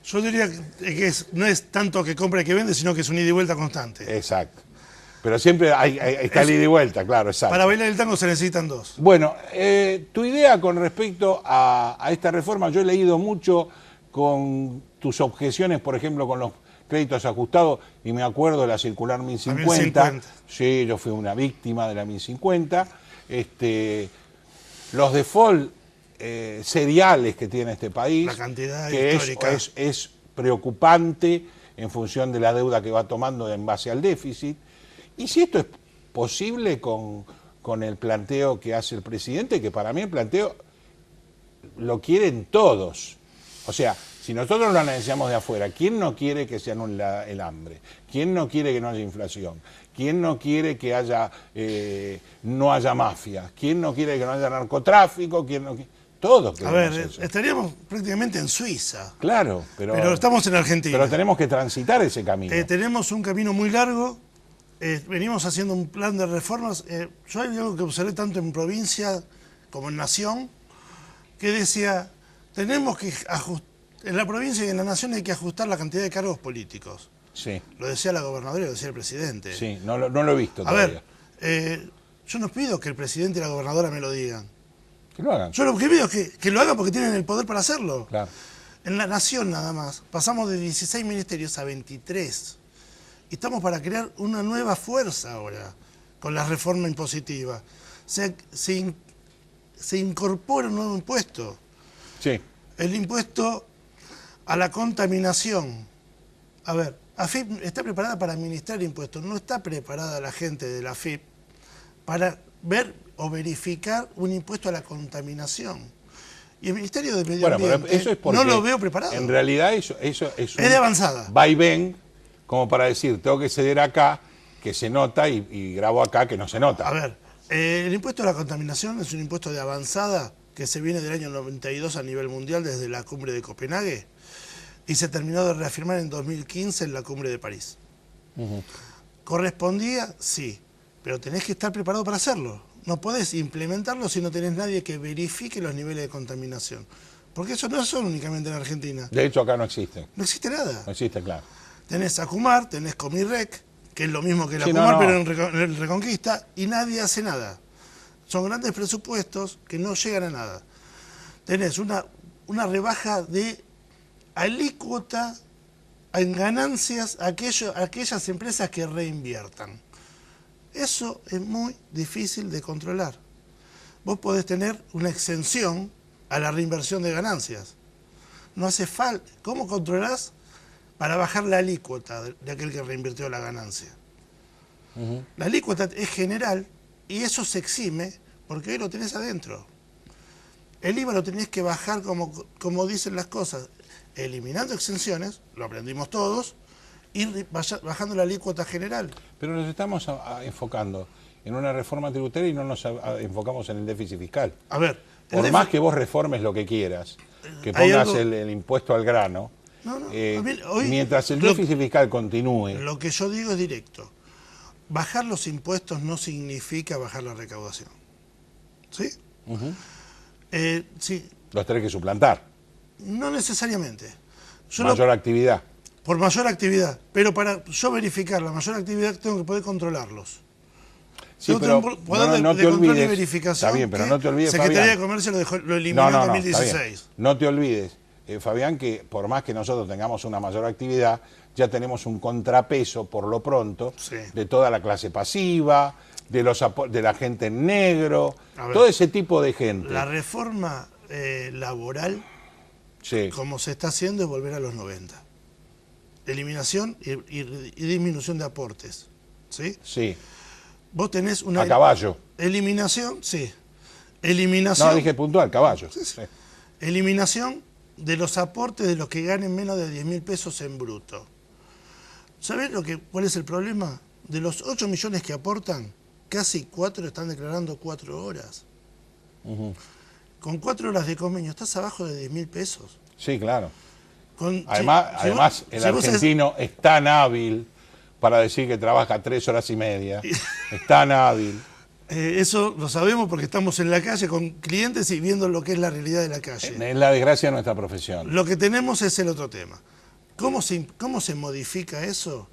E: Yo diría que no es tanto que compra y que vende, sino que es un ida y vuelta constante.
A: Exacto. Pero siempre está el ida y vuelta, claro, exacto.
E: Para bailar el tango se necesitan dos.
A: Bueno, tu idea con respecto a esta reforma, yo he leído mucho con tus objeciones, por ejemplo, con los créditos ajustados, y me acuerdo de la circular 1050. Sí, yo fui una víctima de la 1050. Los default seriales que tiene este país,
E: la cantidad
A: que
E: histórica
A: es preocupante en función de la deuda que va tomando en base al déficit. Y si esto es posible con el planteo que hace el presidente, que para mí el planteo lo quieren todos. O sea, si nosotros lo analizamos de afuera, ¿quién no quiere que se anule el hambre? ¿Quién no quiere que no haya inflación? ¿Quién no quiere que no haya mafia? ¿Quién no quiere que no haya narcotráfico? ¿Quién no quiere? Todos queremos eso.
E: Estaríamos prácticamente en Suiza.
A: Claro, pero
E: estamos en Argentina.
A: Pero tenemos que transitar ese camino.
E: Tenemos un camino muy largo. Venimos haciendo un plan de reformas. Yo hay algo que observé tanto en provincia como en nación, que decía... Tenemos que ajustar, en la provincia y en la nación hay que ajustar la cantidad de cargos políticos. Sí. Lo decía la gobernadora y lo decía el presidente.
A: Sí, no lo he visto todavía.
E: A ver, yo no pido que el presidente y la gobernadora me lo digan.
A: Que lo hagan.
E: Yo lo que pido es que lo hagan porque tienen el poder para hacerlo.
A: Claro.
E: En la nación nada más, pasamos de 16 ministerios a 23. Y estamos para crear una nueva fuerza ahora, con la reforma impositiva. Se incorpora un nuevo impuesto.
A: Sí.
E: El impuesto a la contaminación. A ver, AFIP está preparada para administrar impuestos, no está preparada la gente de la AFIP para ver o verificar un impuesto a la contaminación. Y el Ministerio de Medio Ambiente
A: eso es porque
E: no lo veo preparado.
A: En realidad eso es
E: de avanzada.
A: Va y ven, como para decir, tengo que ceder acá, que se nota, y grabo acá, que no se nota.
E: A ver, el impuesto a la contaminación es un impuesto de avanzada que se viene del año 92 a nivel mundial desde la cumbre de Copenhague y se terminó de reafirmar en 2015 en la cumbre de París. ¿Correspondía? Sí, pero tenés que estar preparado para hacerlo. No podés implementarlo si no tenés nadie que verifique los niveles de contaminación. Porque eso no son únicamente en Argentina.
A: De hecho acá no existe.
E: No existe nada.
A: No existe, claro.
E: Tenés Acumar, tenés Comirrec, que es lo mismo que el Acumar, pero en el Reconquista, y nadie hace nada. Son grandes presupuestos que no llegan a nada. Tenés una rebaja de alícuota en ganancias a aquellas empresas que reinviertan. Eso es muy difícil de controlar. Vos podés tener una exención a la reinversión de ganancias. No hace falta. ¿Cómo controlás para bajar la alícuota de aquel que reinvirtió la ganancia? La alícuota es general. Y eso se exime porque hoy lo tenés adentro. El IVA lo tenés que bajar como dicen las cosas, eliminando exenciones, lo aprendimos todos, ir bajando la alícuota general.
A: Pero nos estamos enfocando en una reforma tributaria y no nos enfocamos en el déficit fiscal.
E: A ver,
A: por más que vos reformes lo que quieras, que pongas el impuesto al grano, mientras el déficit fiscal continúe...
E: Lo que yo digo es directo. Bajar los impuestos no significa bajar la recaudación. ¿Sí? Sí.
A: Los tenés que suplantar.
E: No necesariamente.
A: Mayor actividad.
E: Por mayor actividad. Pero para yo verificar la mayor actividad tengo que poder controlarlos.
A: Sí, pero no te olvides.
E: Verificación,
A: está bien, pero no te olvides,
E: Secretaría
A: Fabián.
E: de Comercio lo eliminó en 2016.
A: No te olvides, Fabián, que por más que nosotros tengamos una mayor actividad, ya tenemos un contrapeso, por lo pronto, de toda la clase pasiva, de la gente en negro, todo ese tipo de gente.
E: La reforma laboral, como se está haciendo, es volver a los 90. Eliminación y disminución de aportes. ¿Sí?
A: Sí.
E: Vos tenés una...
A: A caballo.
E: Eliminación, sí. Eliminación...
A: No, dije puntual, caballo.
E: Sí. Eliminación de los aportes de los que ganen menos de 10.000 pesos en bruto. ¿Sabés cuál es el problema? De los 8 millones que aportan, casi 4 están declarando 4 horas. Con 4 horas de convenio, estás abajo de 10.000 pesos.
A: Sí, claro. Además, el argentino es tan hábil para decir que trabaja 3 horas y media. Es tan hábil.
E: Eso lo sabemos porque estamos en la calle con clientes y viendo lo que es la realidad de la calle.
A: Es la desgracia de nuestra profesión.
E: Lo que tenemos es el otro tema. ¿Cómo se modifica eso?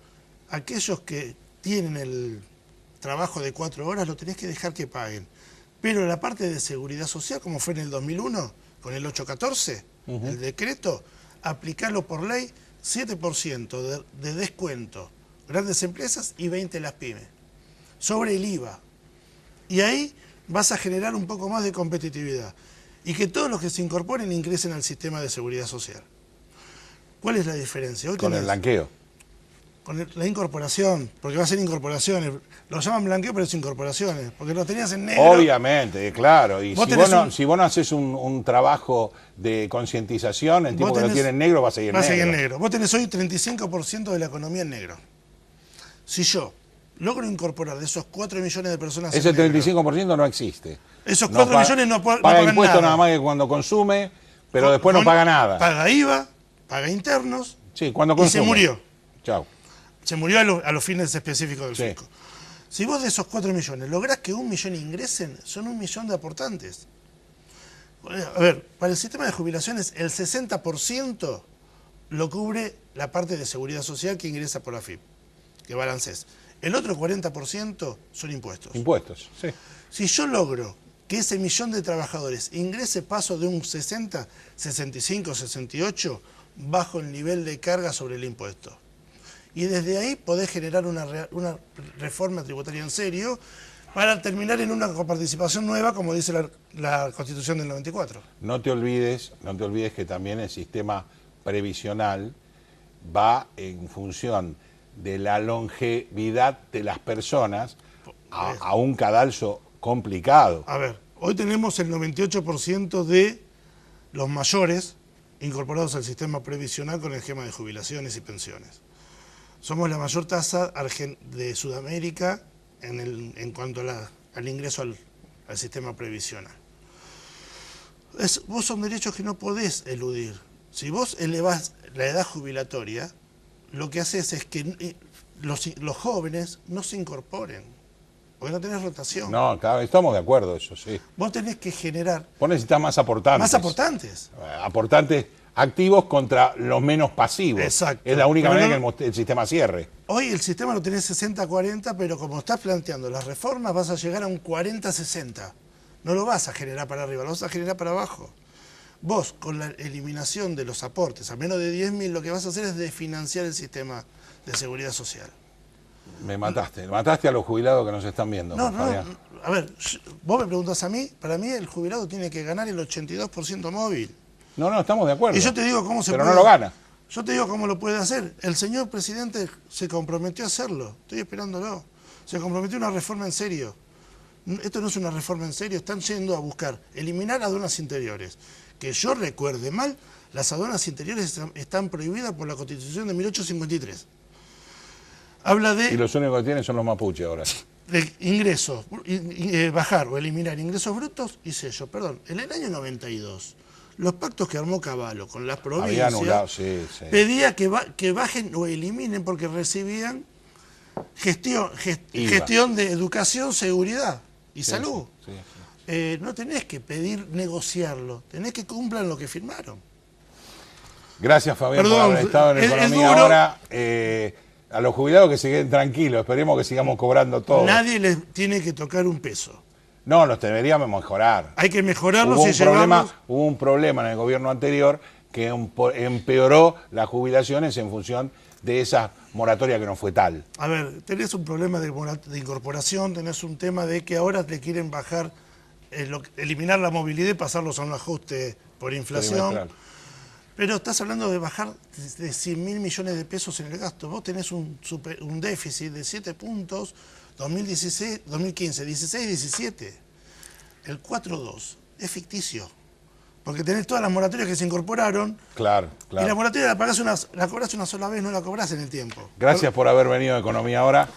E: Aquellos que tienen el trabajo de 4 horas lo tenés que dejar que paguen. Pero la parte de seguridad social, como fue en el 2001, con el 814, el decreto, aplicarlo por ley, 7% de descuento, grandes empresas y 20% las pymes, sobre el IVA. Y ahí vas a generar un poco más de competitividad. Y que todos los que se incorporen ingresen al sistema de seguridad social. ¿Cuál es la diferencia? Hoy
A: con el blanqueo.
E: Con la incorporación, porque va a ser incorporaciones. Lo llaman blanqueo, pero es incorporaciones, porque lo tenías en negro.
A: Obviamente, claro. Y si vos no haces un trabajo de concientización, el tipo que lo tiene en negro va a seguir negro.
E: Vos tenés hoy 35% de la economía en negro. Si yo logro incorporar de esos 4 millones de personas
A: ese 35% no existe.
E: Esos 4 millones no pagan
A: paga impuestos nada más que cuando consume, pero después no paga nada.
E: Paga IVA, paga internos,
A: cuando consume.
E: Y se murió.
A: Chau.
E: Se murió a los fines específicos del fisco. Si vos de esos 4 millones lográs que 1 millón ingresen, son 1 millón de aportantes. A ver, para el sistema de jubilaciones, el 60% lo cubre la parte de seguridad social que ingresa por AFIP, que balances. El otro 40% son impuestos.
A: Impuestos, sí.
E: Si yo logro que ese millón de trabajadores ingrese paso de un 60, 65, 68, bajo el nivel de carga sobre el impuesto. Y desde ahí podés generar una reforma tributaria en serio para terminar en una coparticipación nueva, como dice la Constitución del 94.
A: No te olvides que también el sistema previsional va en función de la longevidad de las personas a un cadalso complicado.
E: A ver, hoy tenemos el 98% de los mayores incorporados al sistema previsional con el esquema de jubilaciones y pensiones. Somos la mayor tasa de Sudamérica en cuanto al ingreso al sistema previsional. Vos son derechos que no podés eludir. Si vos elevás la edad jubilatoria, lo que haces es que los jóvenes no se incorporen, porque no tenés rotación.
A: No, claro, estamos de acuerdo, eso sí.
E: Vos tenés que generar...
A: Vos necesitas más aportantes.
E: Más aportantes.
A: Aportantes activos contra los menos pasivos.
E: Exacto.
A: Es la única manera que el sistema cierre.
E: Hoy el sistema lo tenés 60-40, pero como estás planteando las reformas vas a llegar a un 40-60. No lo vas a generar para arriba, lo vas a generar para abajo. Vos, con la eliminación de los aportes a menos de 10.000, lo que vas a hacer es desfinanciar el sistema de seguridad social.
A: Me mataste a los jubilados que nos están viendo.
E: No, a ver, vos me preguntás a mí, para mí el jubilado tiene que ganar el 82% móvil.
A: No, estamos de acuerdo.
E: Y yo te digo cómo se
A: puede...
E: Pero
A: no lo gana.
E: Yo te digo cómo lo puede hacer. El señor presidente se comprometió a hacerlo. Estoy esperándolo. Se comprometió a una reforma en serio. Esto no es una reforma en serio. Están yendo a buscar eliminar aduanas interiores. Que yo recuerde mal, las aduanas interiores están prohibidas por la Constitución de 1853. habla
A: Y
E: de
A: los únicos que tienen son los mapuches ahora.
E: ingresos, bajar o eliminar ingresos brutos y sello. Perdón, en el año 92, los pactos que armó Cavallo con las
A: Había
E: provincias
A: anulado, sí.
E: pedía que bajen o eliminen porque recibían gestión de educación, seguridad y salud.
A: Sí.
E: No tenés que pedir negociarlo, tenés que cumplan lo que firmaron.
A: Gracias, Fabián,
E: Perdón,
A: por haber estado en
E: es
A: Economía
E: duro.
A: ahora. A los jubilados que se queden tranquilos, esperemos que sigamos cobrando todo.
E: Nadie les tiene que tocar un peso.
A: No, los deberíamos mejorar.
E: Hay que mejorarlos
A: Hubo
E: y llevarlos.
A: hubo un problema en el gobierno anterior que empeoró las jubilaciones en función de esa moratoria que no fue tal.
E: A ver, tenés un problema de incorporación, tenés un tema de que ahora te quieren bajar, eliminar la movilidad y pasarlos a un ajuste por inflación.
A: Trimestral.
E: Pero estás hablando de bajar de 100.000 millones de pesos en el gasto. Vos tenés un déficit de 7 puntos, 2015, 16, 17. El 4.2 es ficticio. Porque tenés todas las moratorias que se incorporaron.
A: Claro.
E: Y la moratoria la cobrás una sola vez, no la cobrás en el tiempo.
A: Gracias por haber venido a Economía Ahora.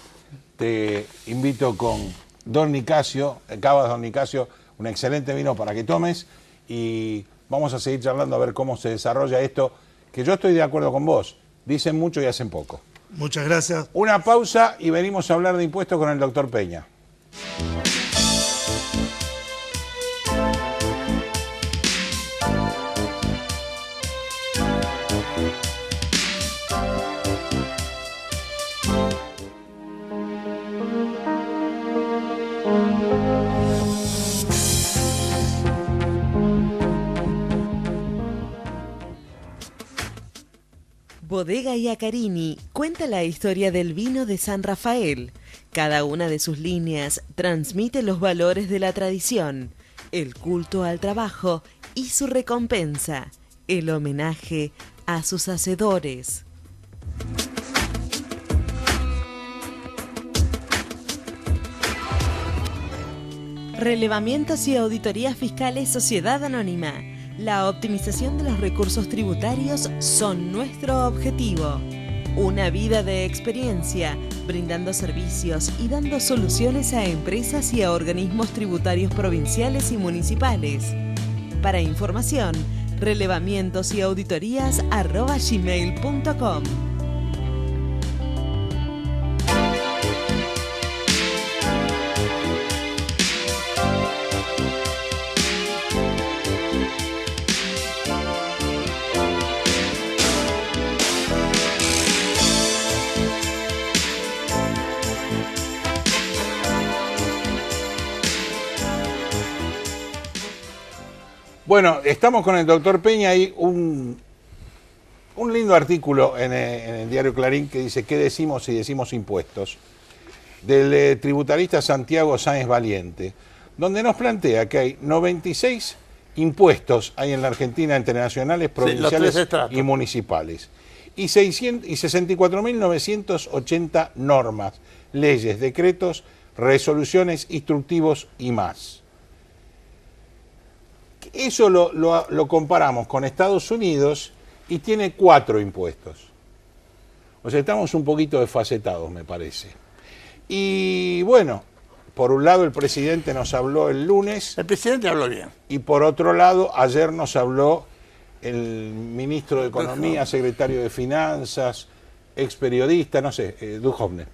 A: Te invito con Don Nicasio, Cavas Don Nicasio, un excelente vino para que tomes y vamos a seguir charlando a ver cómo se desarrolla esto, que yo estoy de acuerdo con vos. Dicen mucho y hacen poco.
E: Muchas gracias.
A: Una pausa y venimos a hablar de impuestos con el doctor Peña.
B: Bodega Iacarini cuenta la historia del vino de San Rafael. Cada una de sus líneas transmite los valores de la tradición, el culto al trabajo y su recompensa, el homenaje a sus hacedores. Relevamientos y auditorías fiscales Sociedad Anónima. La optimización de los recursos tributarios son nuestro objetivo. Una vida de experiencia, brindando servicios y dando soluciones a empresas y a organismos tributarios provinciales y municipales. Para información, relevamientosyauditorias@gmail.com.
A: Bueno, estamos con el doctor Peña y un lindo artículo en el diario Clarín que dice ¿qué decimos si decimos impuestos? Del tributarista Santiago Sáenz Valiente, donde nos plantea que hay 96 impuestos hay en la Argentina entre nacionales, provinciales y municipales, y 64.980 normas, leyes, decretos, resoluciones, instructivos y más. Eso lo comparamos con Estados Unidos y tiene 4 impuestos. O sea, estamos un poquito desfacetados, me parece. Y bueno, por un lado el presidente nos habló el lunes.
F: El presidente habló bien.
A: Y por otro lado, ayer nos habló el ministro de Economía, secretario de Finanzas, ex periodista, no sé, Duhovne.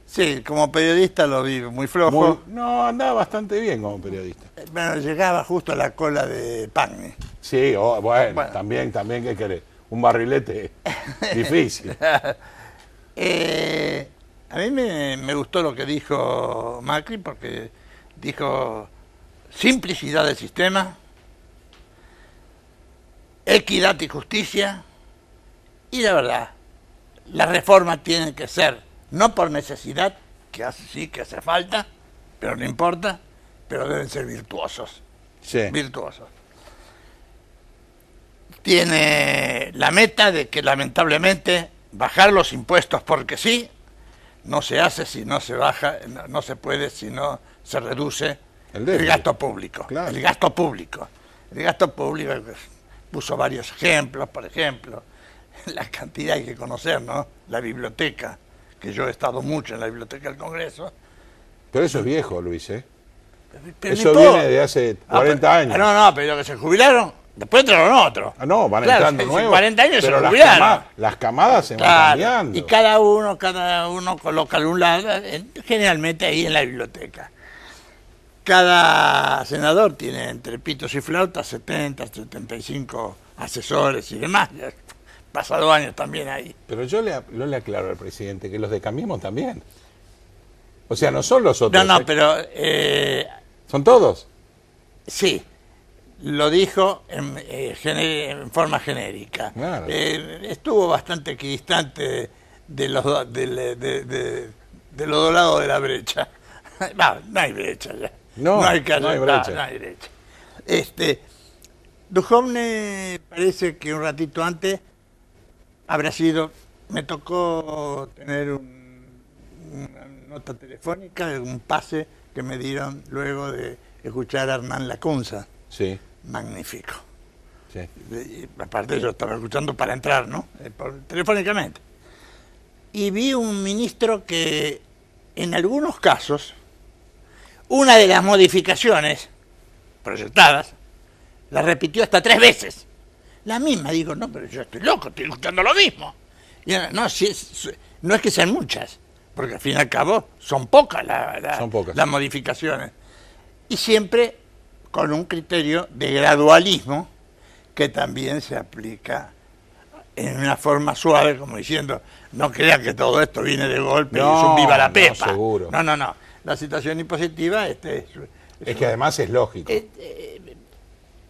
F: Sí, como periodista lo vi muy flojo.
A: No, andaba bastante bien como periodista.
F: Bueno, llegaba justo a la cola de Pagne.
A: Sí, bueno. También, ¿qué querés? Un barrilete difícil.
F: A mí me gustó lo que dijo Macri, porque dijo simplicidad del sistema, equidad y justicia, y la verdad, las reformas tienen que ser no por necesidad, que sí que hace falta, pero no importa, pero deben ser virtuosos.
A: Sí.
F: Virtuosos. Tiene la meta de que lamentablemente bajar los impuestos porque sí, no se hace si no se baja, no se puede si no se reduce el gasto público.
A: Claro.
F: El gasto público. El gasto público puso varios ejemplos, por ejemplo, la cantidad hay que conocer, ¿no? La biblioteca, que yo he estado mucho en la Biblioteca del Congreso.
A: Pero eso es viejo, Luis, ¿eh?
F: Pero
A: Eso
F: ni
A: viene de hace 40 años.
F: No, pero que se jubilaron, después entraron otros.
A: No, van
F: Claro,
A: entrando
F: hace
A: nuevos.
F: 40 años
A: pero
F: se jubilaron.
A: las camadas se van
F: Claro,
A: cambiando.
F: y cada uno coloca algún lado, generalmente ahí en la biblioteca. Cada senador tiene entre pitos y flautas 70, 75 asesores y demás. Ya he pasado años también ahí.
A: Pero yo le aclaro al presidente que los de Cambiemos también. O sea, no son los otros.
F: No,
A: ¿eh?
F: pero
A: ¿Son todos?
F: sí, lo dijo en forma genérica.
A: Claro.
F: Estuvo bastante equidistante de los dos lados de la brecha. No hay brecha ya.
A: No hay brecha.
F: No hay brecha. Duhovne parece que un ratito antes habrá sido, me tocó tener una nota telefónica, un pase que me dieron luego de escuchar a Hernán Lacunza.
A: Sí.
F: Magnífico.
A: Sí.
F: Aparte yo estaba escuchando para entrar, ¿no? Telefónicamente. Y vi un ministro que en algunos casos una de las modificaciones proyectadas la repitió hasta 3 veces. La misma, digo, no, pero yo estoy loco, estoy escuchando lo mismo. Y no, no es que sean muchas, porque al fin y al cabo son pocas las modificaciones. Y siempre con un criterio de gradualismo que también se aplica en una forma suave, como diciendo, no crean que todo esto viene de golpe y es un viva la pepa.
A: Seguro.
F: No. La situación impositiva es
A: que además es lógico.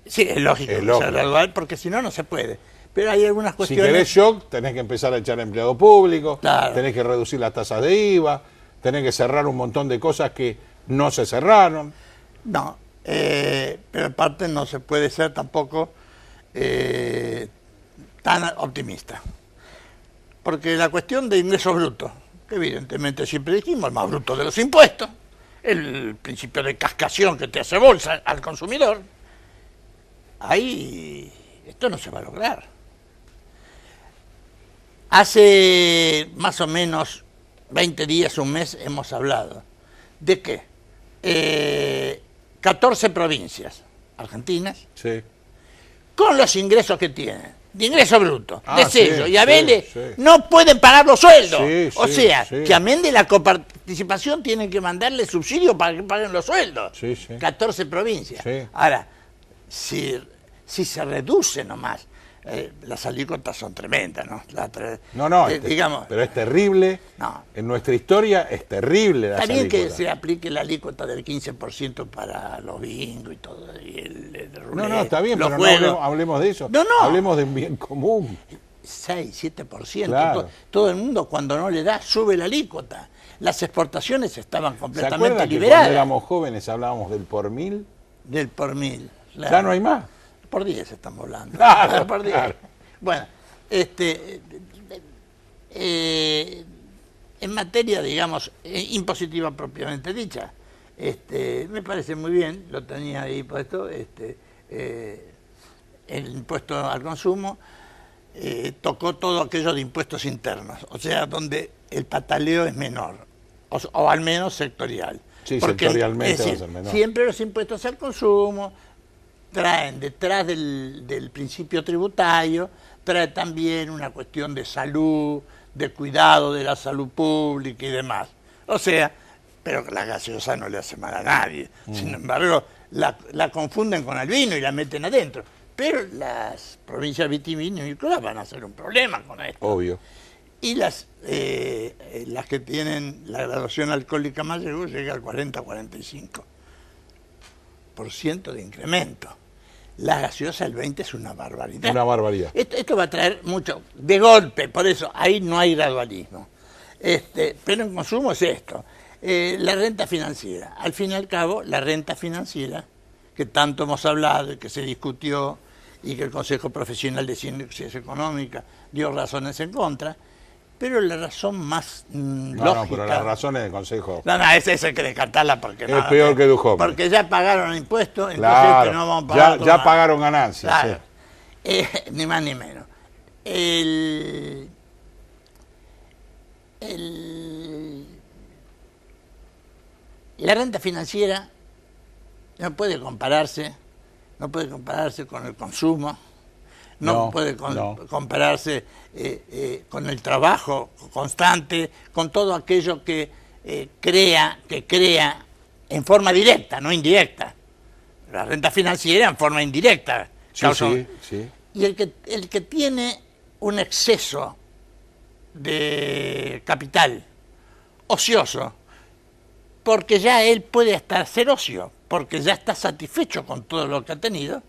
F: Sí, es lógico que sea gradual, porque si no, no se puede. Pero hay algunas cuestiones...
A: Si querés shock, tenés que empezar a echar empleado público,
F: claro,
A: tenés que reducir las tasas de IVA, tenés que cerrar un montón de cosas que no se cerraron.
F: No, pero aparte no se puede ser tampoco tan optimista. Porque la cuestión de ingresos brutos, que evidentemente siempre dijimos, el más bruto de los impuestos, el principio de cascación que te hace bolsa al consumidor, ahí esto no se va a lograr. Hace más o menos 20 días, un mes, hemos hablado de que 14 provincias argentinas,
A: Sí.
F: con los ingresos que tienen, de ingreso bruto, de sello
A: sí,
F: y Abele,
A: sí.
F: no pueden pagar los sueldos.
A: Sí,
F: O
A: sí,
F: sea,
A: sí.
F: que amén de la coparticipación tienen que mandarle subsidio para que paguen los sueldos.
A: Sí, sí.
F: 14 provincias.
A: Sí.
F: Ahora, si se reduce nomás, las alícuotas son tremendas, ¿no? Digamos,
A: pero es terrible.
F: No.
A: En nuestra historia es terrible la
F: está bien que
A: alícuotas.
F: se aplique la alícuota del 15% para los bingos y todo, y el roulette,
A: No, está bien,
F: los
A: pero
F: juegos.
A: no hablemos de eso.
F: No.
A: Hablemos de un bien común.
F: 6, 7%.
A: Claro.
F: Todo el mundo cuando no le da sube la alícuota. Las exportaciones estaban
A: ¿Se
F: completamente
A: acuerdan que
F: liberadas.
A: cuando éramos jóvenes hablábamos del por mil?
F: Del por mil. Claro.
A: Ya no hay más.
F: Por 10 estamos hablando.
A: Claro,
F: Por 10.
A: claro.
F: Bueno, en materia, digamos, impositiva propiamente dicha, me parece muy bien, lo tenía ahí puesto, el impuesto al consumo, tocó todo aquello de impuestos internos, o sea, donde el pataleo es menor, o al menos sectorial.
A: Sí,
F: Porque,
A: sectorialmente
F: es decir,
A: va a ser menor.
F: siempre los impuestos al consumo traen detrás del principio tributario, trae también una cuestión de salud, de cuidado de la salud pública y demás. O sea, pero la gaseosa no le hace mal a nadie. Sin embargo, la confunden con el vino y la meten adentro. Pero las provincias vitivinícolas van a ser un problema con esto.
A: Obvio.
F: Y las que tienen la graduación alcohólica mayor llega al 40-45% de incremento. La gaseosa el 20 es una barbaridad.
A: Una barbaridad.
F: Esto va a traer mucho, de golpe, por eso ahí no hay gradualismo. Pero en consumo es esto. La renta financiera. Al fin y al cabo, la renta financiera, que tanto hemos hablado y que se discutió y que el Consejo Profesional de Ciencias Económicas dio razones en contra, pero la razón más lógica...
A: No, pero las razones del Consejo...
F: No, esa hay que descartarla porque...
A: Es peor que Duhovne.
F: Porque ya pagaron impuestos,
A: Claro,
F: entonces no vamos a pagar...
A: ya pagaron ganancias.
F: Claro.
A: Sí.
F: Ni más ni menos. El La renta financiera no puede compararse con el consumo, no puede compararse con el trabajo constante, con todo aquello que crea en forma directa, no indirecta. La renta financiera en forma indirecta.
A: Sí.
F: Y el que tiene un exceso de capital ocioso, porque ya él puede hasta ser ocio, porque ya está satisfecho con todo lo que ha tenido,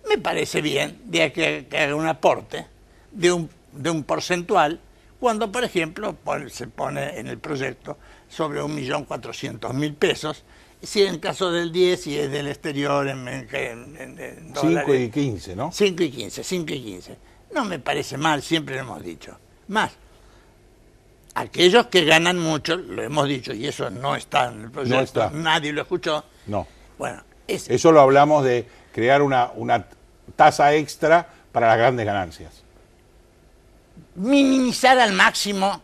F: me parece bien de que haga un aporte de un porcentual, cuando, por ejemplo, se pone en el proyecto sobre 1.400.000 pesos, si en caso del 10, si es del exterior, en dólares.
A: 5 y 15, ¿no?
F: 5 y 15. No me parece mal, siempre lo hemos dicho. Más, aquellos que ganan mucho, lo hemos dicho, y eso no está en el proyecto, nadie lo escuchó.
A: No.
F: Bueno,
A: eso lo hablamos de crear una tasa extra para las grandes ganancias.
F: Minimizar al máximo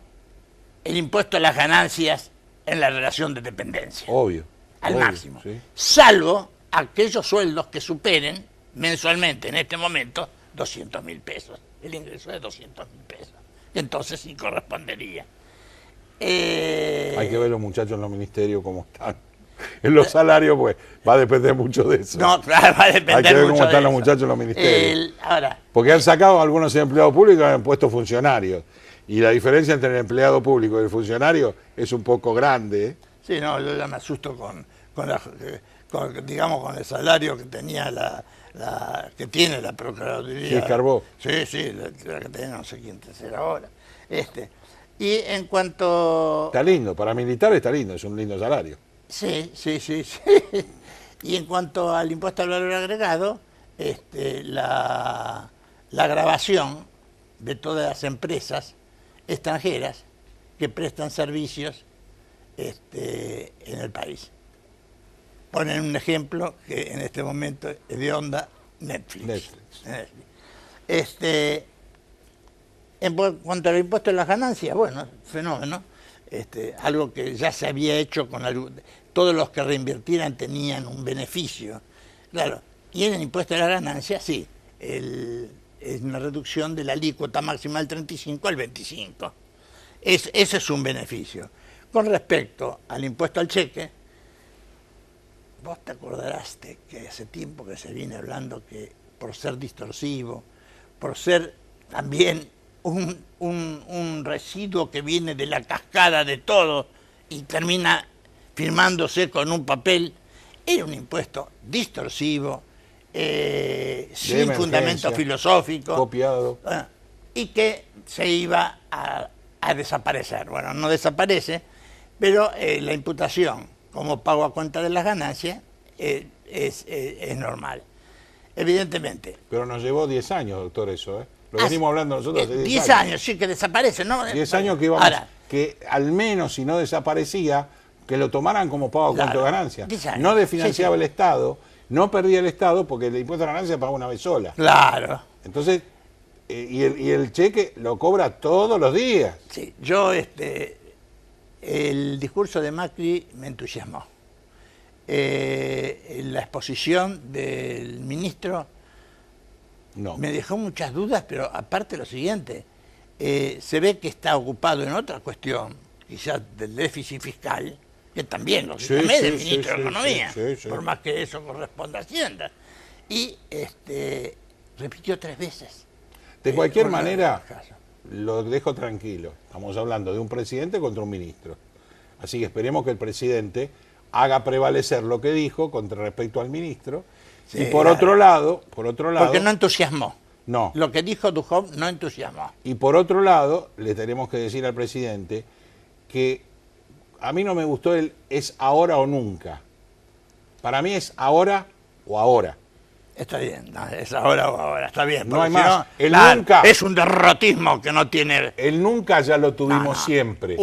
F: el impuesto a las ganancias en la relación de dependencia.
A: Obvio.
F: Al máximo.
A: Sí.
F: Salvo aquellos sueldos que superen mensualmente, en este momento, 200.000 pesos. El ingreso de 200.000 pesos. Entonces sí correspondería.
A: Hay que ver los muchachos en los ministerios cómo están. En los salarios, pues, va a depender mucho de eso.
F: No, claro, va a depender mucho.
A: Hay que ver cómo están
F: de
A: los
F: eso.
A: muchachos en los ministerios.
F: Ahora,
A: porque han sacado a algunos empleados públicos y han puesto funcionarios. Y la diferencia entre el empleado público y el funcionario es un poco grande, ¿eh?
F: Sí, no, yo ya me asusto con el salario que tenía que tiene la Procuraduría.
A: Sí, Carbó.
F: Sí, la que tenía, no sé quién será ahora. Y en cuanto...
A: Está lindo, para militar está lindo, es un lindo salario.
F: Sí. Y en cuanto al impuesto al valor agregado, la grabación de todas las empresas extranjeras que prestan servicios en el país. Ponen un ejemplo que en este momento es de onda, Netflix. En cuanto al impuesto a las ganancias, bueno, fenómeno. Algo que ya se había hecho con todos los que reinvirtieran tenían un beneficio. Claro, y en el impuesto a las ganancias, sí, es una reducción de la alícuota máxima del 35 al 25. Ese es un beneficio. Con respecto al impuesto al cheque, vos te acordarás de que hace tiempo que se viene hablando que por ser distorsivo, por ser también un residuo que viene de la cascada de todo y termina firmándose con un papel, era un impuesto distorsivo, sin fundamento filosófico,
A: copiado,
F: y que se iba a desaparecer. Bueno, no desaparece, pero la imputación como pago a cuenta de las ganancias es normal, evidentemente.
A: Pero nos llevó 10 años, doctor, eso, ¿eh? Lo venimos hablando nosotros hace
F: 10 años, sí, que desaparece, ¿no?
A: 10 años que íbamos, que al menos si no desaparecía, que lo tomaran como pago a cuenta de ganancias. No desfinanciaba el Estado, no perdía el Estado porque el impuesto a la ganancia paga una vez sola.
F: Claro.
A: Entonces, y el cheque lo cobra todos los días.
F: Sí, yo el discurso de Macri me entusiasmó. La exposición del ministro me dejó muchas dudas, pero aparte lo siguiente, se ve que está ocupado en otra cuestión, quizás del déficit fiscal, que también lo es el ministro de Economía, por más que eso corresponda a Hacienda. Y repitió 3 veces.
A: De cualquier manera, lo dejo tranquilo. Estamos hablando de un presidente contra un ministro. Así que esperemos que el presidente haga prevalecer lo que dijo contra respecto al ministro. Sí, y por otro lado... Porque
F: no entusiasmó.
A: No.
F: Lo que dijo Duhov no entusiasmó.
A: Y por otro lado, le tenemos que decir al presidente que a mí no me gustó el es ahora o nunca. Para mí es ahora o ahora.
F: Está bien, no, es ahora o ahora, está bien.
A: No hay más.
F: No, el nunca es un derrotismo que no tiene...
A: El nunca ya lo tuvimos siempre.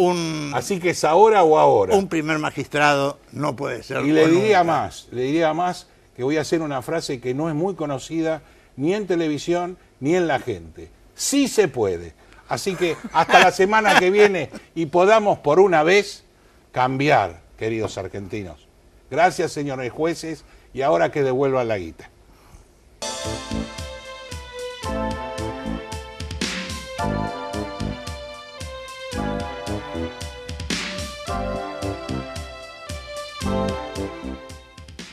A: Así que es ahora o ahora.
F: Un primer magistrado no puede ser.
A: Y le diría más que voy a hacer una frase que no es muy conocida ni en televisión ni en la gente. Sí se puede. Así que hasta la semana que viene y podamos por una vez cambiar, queridos argentinos. Gracias, señores jueces, y ahora que devuelvan la guita.